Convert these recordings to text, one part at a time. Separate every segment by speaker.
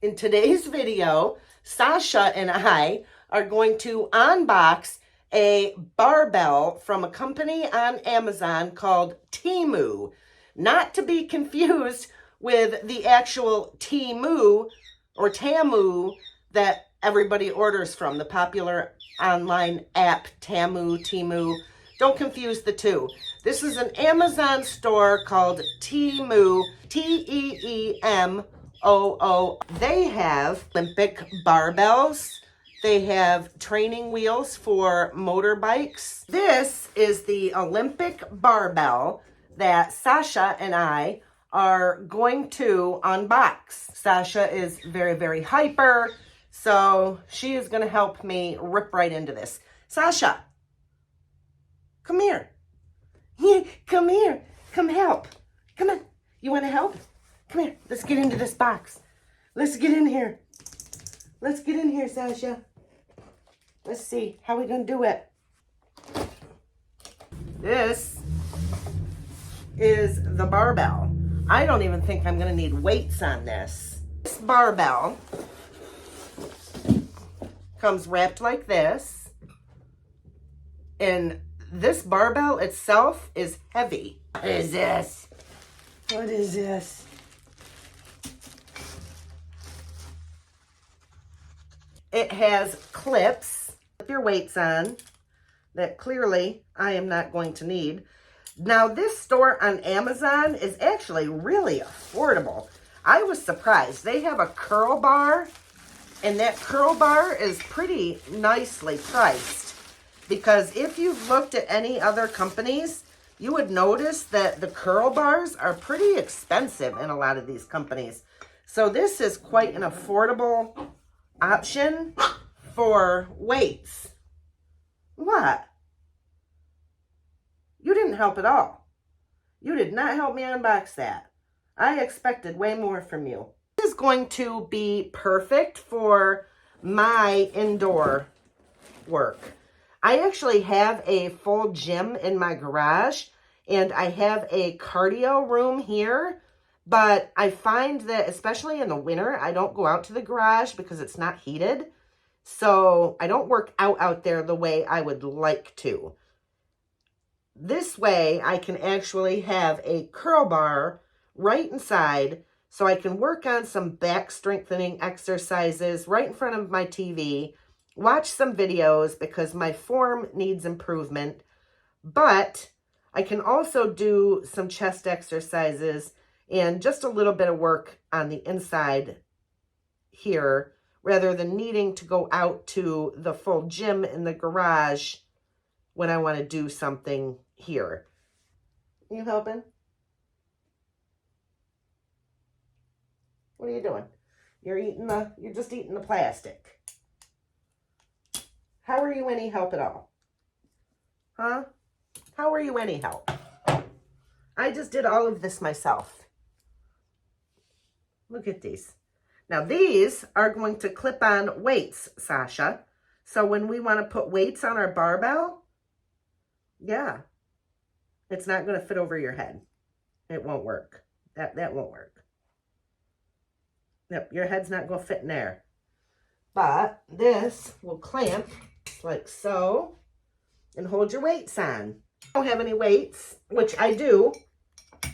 Speaker 1: In today's video, Sasha and I are going to unbox a barbell from a company on Amazon called TEEMOO. Not to be confused with the actual TEEMOO or TAMU that everybody orders from, the popular online app TEEMOO. Don't confuse the two. This is an Amazon store called TEEMOO, TEEMOO. They have Olympic barbells. They have training wheels for motorbikes. This is the Olympic barbell that Sasha and I are going to unbox. Sasha is very, very hyper, so she is going to help me rip right into this. Sasha, come here. Come here. Come help. Come on. You want to help? Come here. Let's get into this box. Let's get in here. Let's get in here, Sasha. Let's see. How are we going to do it? This is the barbell. I don't even think I'm going to need weights on this. This barbell comes wrapped like this. And this barbell itself is heavy. What is this? What is this? It has clips, put your weights on, that clearly I am not going to need. Now, this store on Amazon is actually really affordable. I was surprised. They have a curl bar, and that curl bar is pretty nicely priced. Because if you've looked at any other companies, you would notice that the curl bars are pretty expensive in a lot of these companies. So this is quite an affordable option for weights. What? You didn't help at all. You did not help me unbox that. I expected way more from you. This is going to be perfect for my indoor work. I actually have a full gym in my garage, and I have a cardio room here, but I find that especially in the winter, I don't go out to the garage because it's not heated. So I don't work out there the way I would like to. This way, I can actually have a curl bar right inside, so I can work on some back strengthening exercises right in front of my TV, watch some videos because my form needs improvement, but I can also do some chest exercises and just a little bit of work on the inside here rather than needing to go out to the full gym in the garage when I want to do something here. You helping? What are you doing? You're just eating the plastic. How are you any help at all? Huh? How are you any help? I just did all of this myself. Look at these. Now these are going to clip on weights, Sasha. So when we want to put weights on our barbell, yeah, it's not going to fit over your head. It won't work. That won't work. Yep, your head's not going to fit in there. But this will clamp like so and hold your weights on. I don't have any weights, which I do.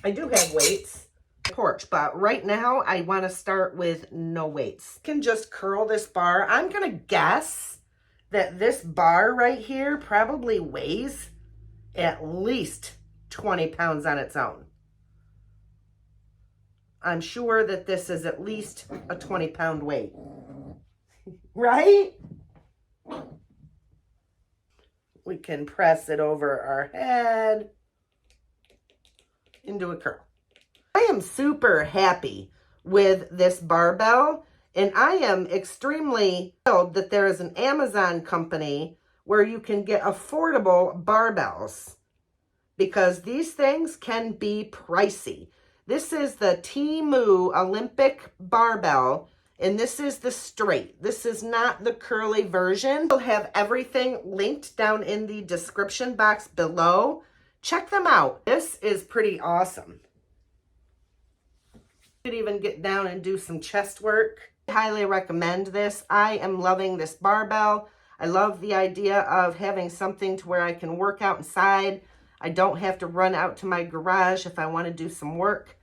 Speaker 1: I do have weights on the porch, but right now I want to start with no weights. You can just curl this bar. I'm going to guess that this bar right here probably weighs at least 20 pounds on its own. I'm sure that this is at least a 20-pound weight. Right? We can press it over our head into a curl. I am super happy with this barbell, and I am extremely thrilled that there is an Amazon company where you can get affordable barbells, because these things can be pricey. This is the TEEMOO Olympic barbell, and this is the straight. This is not the curly version. I'll have everything linked down in the description box below. Check them out. This is pretty awesome. You could even get down and do some chest work I highly recommend this. I am loving this barbell. I love the idea of having something to where I can work out inside. I don't have to run out to my garage if I want to do some work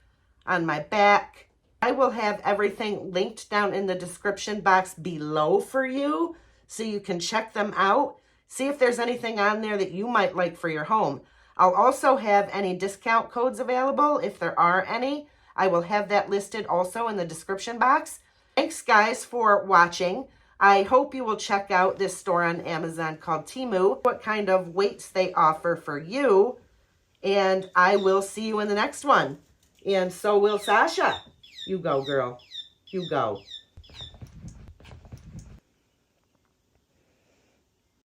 Speaker 1: on my back. I will have everything linked down in the description box below for you so you can check them out. See if there's anything on there that you might like for your home. I'll also have any discount codes available if there are any. I will have that listed also in the description box. Thanks guys for watching. I hope you will check out this store on Amazon called TEEMOO, what kind of weights they offer for you. And I will see you in the next one. And so will Sasha. You go, girl. You go.